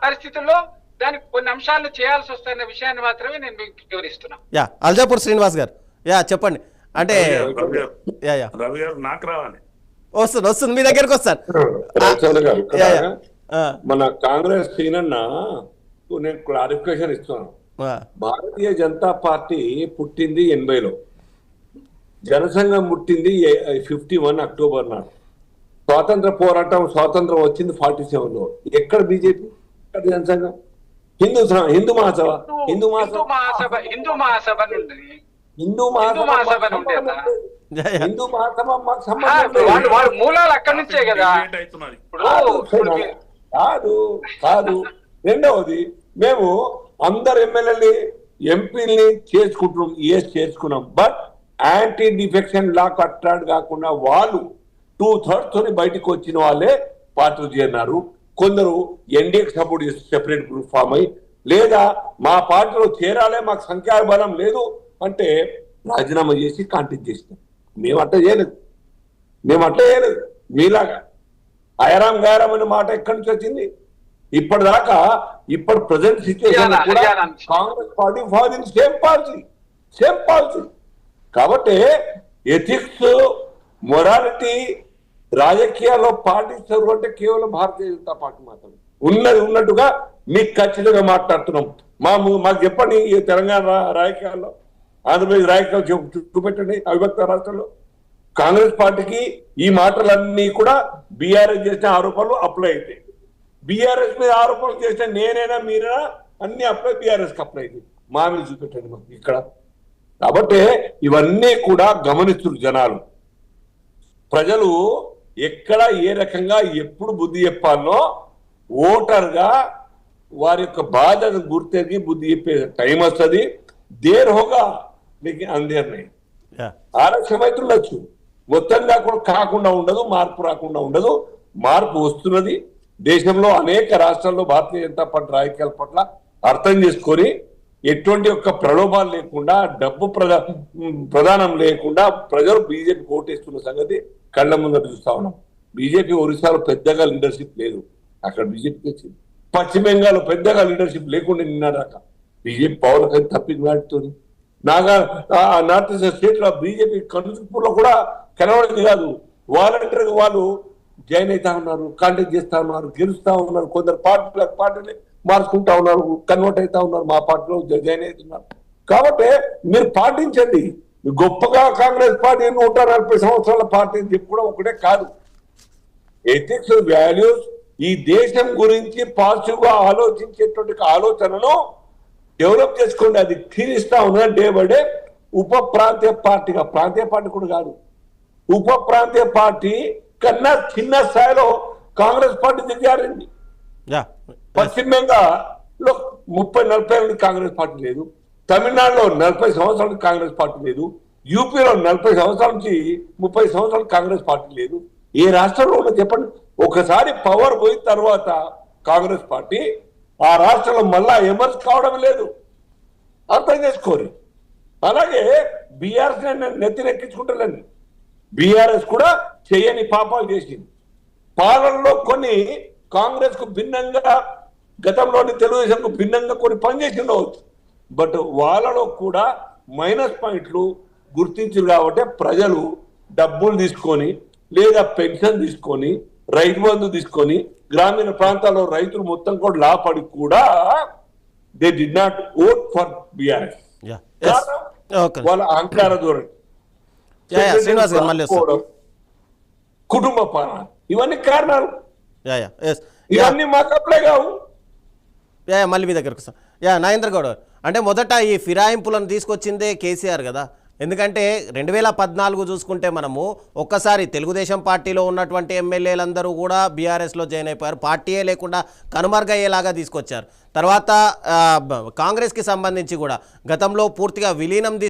పరిస్థితుల్లో దానికి కొన్ని అంశాలను చేయాల్సి వస్తున్న విషయాన్ని మాత్రమే నేను మీకు వివరిస్తున్నా. అల్జాపూర్ శ్రీనివాస్ గారు చెప్పండి. అంటే రవి గారు నాకు రావాలి, వస్తుంది మీ దగ్గరకు వస్తాను. మన కాంగ్రెస్ సీనన్న నేను క్లారిఫికేషన్ ఇస్తున్నాను. భారతీయ జనతా పార్టీ పుట్టింది 80లో, జనసంఘం పుట్టింది 51 అక్టోబర్ నాడు. స్వాతంత్ర పోరాటం స్వాతంత్రం వచ్చింది 47లో. ఎక్కడ బీజేపీ, ఎక్కడ జనసంఘం? హిందూ మహాసభ మాకు సంబంధం మూలాలు అక్కడి నుంచే కదా. కాదు. రెండవది, మేము అందరు ఎమ్మెల్యేని ఎంపీని చేసుకున్నాం. But anti defection law attract కాకుండా వాళ్ళు 2/3 బయటకు వచ్చిన వాళ్ళే పార్టీలు చేరినారు. కొందరు ఎన్డీఏకి సపోర్ట్ చేసి సెపరేట్ గ్రూప్ ఫామ్ అయ్యి, లేదా మా పార్టీలో చేరాలే మాకు సంఖ్యాబలం లేదు అంటే రాజీనామా చేసి కాంటెస్ట్ చేసినాం. మేము అట్లా చేయలేదు. మీలాగా అయరాం గాయరాం అనే మాట ఎక్కడి నుంచి వచ్చింది? ఇప్పటిదాకా ప్రజెంట్ సిచ్యువేషన్ కూడా Congress party following same policy. కాబట్టి ఎథిక్స్, మొరాలిటీ రాజకీయాల్లో పాటిస్తారు అంటే కేవలం భారతీయ జనతా పార్టీ మాత్రమే. ఉన్నట్టుగా మీకు ఖచ్చితంగా మాట్లాడుతున్నాం. మాకు చెప్పండి, ఈ తెలంగాణ రాజకీయాల్లో, ఆంధ్రప్రదేశ్ రాజకీయాలు చూపెట్టండి. అవిభక్త రాష్ట్రంలో కాంగ్రెస్ పార్టీకి ఈ మాటలన్నీ కూడా బీఆర్ఎస్ చేసిన ఆరోపణలు అప్లై అవుతాయి. బీఆర్ఎస్ మీద ఆరోపణలు చేసిన నేనైనా మీరైనా అన్ని బీఆర్ఎస్ కి అప్లై అవుతాయి. మా మీద చూపెట్టండి మాకు ఇక్కడ. కాబట్టి ఇవన్నీ కూడా గమనిస్తున్నారు జనాలు. ప్రజలు ఎక్కడ ఏ రకంగా ఎప్పుడు బుద్ధి చెప్పాలో ఓటర్గా వారి యొక్క బాధను గుర్తెరిగి బుద్ధి చెప్పే టైం వస్తుంది. దేర్ హోగా మీకు అందేర్నే ఆలస్యం అవుతుండొచ్చు, మొత్తంగా కూడా కాకుండా ఉండదు, మార్పు రాకుండా ఉండదు. మార్పు వస్తున్నది. దేశంలో అనేక రాష్ట్రాల్లో భారతీయ జనతా పార్టీ రాజకీయాల పట్ల అర్థం చేసుకొని ఎటువంటి యొక్క ప్రలోభాలు లేకుండా, డబ్బు ప్రధానం లేకుండా ప్రజలు బీజేపీ ఓటేస్తున్న సంగతి కళ్ళ ముందర చూస్తా ఉన్నాం. బీజేపీ ఒరిస్సాలో పెద్దగా లీడర్షిప్ లేదు, అక్కడ బీజేపీకి వచ్చింది. పశ్చిమ బెంగాల్లో పెద్దగా లీడర్షిప్ లేకుండా నిన్నాడాక బీజేపీ పవర్ తప్పింది. నార్త్ ఈస్ట్ స్టేట్ లో బీజేపీ కనుపూర్లో కూడా కనబడేది కాదు. వాలంటీర్గా వాళ్ళు జాయిన్ అవుతా ఉన్నారు, కాంటాక్ట్ చేస్తా ఉన్నారు, గెలుస్తా ఉన్నారు. కొందరు పార్టీని మార్చుకుంటా ఉన్నారు, కన్వర్ట్ అవుతా ఉన్నారు, మా పార్టీలో జాయిన్ అవుతున్నారు. కాబట్టి మీరు పాటించండి. గొప్పగా కాంగ్రెస్ పార్టీ 140 సంవత్సరాల పార్టీ అని చెప్పుకోవడం ఒకటే కాదు. ఎథిక్స్, వాల్యూస్, ఈ దేశం గురించి పాజిటివ్ గా ఆలోచించేటువంటి ఆలోచనను డెవలప్ చేసుకోండి. అది క్షీణిస్తా ఉన్నది డే బై డే. ఉప ప్రాంతీయ పార్టీగా, ప్రాంతీయ పార్టీ కూడా కాదు, ఉప ప్రాంతీయ పార్టీ కన్నా చిన్న స్థాయిలో కాంగ్రెస్ పార్టీ దిగారింది. పశ్చిమ బెంగాల్లో 30-40 ఏళ్ళ కాంగ్రెస్ పార్టీ లేదు, తమిళనాడులో 40 సంవత్సరాల నుంచి కాంగ్రెస్ పార్టీ లేదు, యూపీలో 40 సంవత్సరాల నుంచి 30 సంవత్సరాలు కాంగ్రెస్ పార్టీ లేదు. ఏ రాష్ట్రంలో ఉన్న చెప్పండి. ఒకసారి పవర్ పోయిన తర్వాత కాంగ్రెస్ పార్టీ ఆ రాష్ట్రంలో మళ్ళా ఎమర్జ్ కావడం లేదు, అర్థం చేసుకోరు. అలాగే బీఆర్ఎస్ నెత్తినెక్కించుకుంటలేండి. బీఆర్ఎస్ కూడా చేయని పాపాలు చేసింది. పాలనలో కొన్ని కాంగ్రెస్ కు భిన్నంగా, గతంలోని తెలుగుదేశం కు భిన్నంగా కొన్ని పనిచేసి ఉండవచ్చు. బట్ వాళ్ళలో కూడా మైనస్ పాయింట్లు గుర్తించారు. కాబట్టి ప్రజలు డబ్బులు తీసుకొని, లేదా పెన్షన్ తీసుకొని, రైతు బంధు తీసుకొని, గ్రామీణ ప్రాంతాల్లో రైతులు మొత్తం కూడా లాభపడి కూడా they did not vote for BRS. వాళ్ళ అహంకార ధోరణి, కుటుంబ పాలన, ఇవన్నీ కారణాలు. ఇవన్నీ మాకు అప్లై కావు. మళ్ళీ మీ దగ్గరకు నాగేంద్ర గౌడ్, అంటే మొదట ఈ ఫిరాయింపులను తీసుకొచ్చిందే కేసీఆర్ కదా. ఎందుకంటే 2014 చూసుకుంటే మనము ఒక్కసారి తెలుగుదేశం పార్టీలో ఉన్నటువంటి ఎమ్మెల్యేలందరూ కూడా బీఆర్ఎస్లో జాయిన్ అయిపోయారు, పార్టీయే లేకుండా కనుమరుగయ్యేలాగా తీసుకొచ్చారు. తర్వాత కాంగ్రెస్కి సంబంధించి కూడా గతంలో పూర్తిగా విలీనం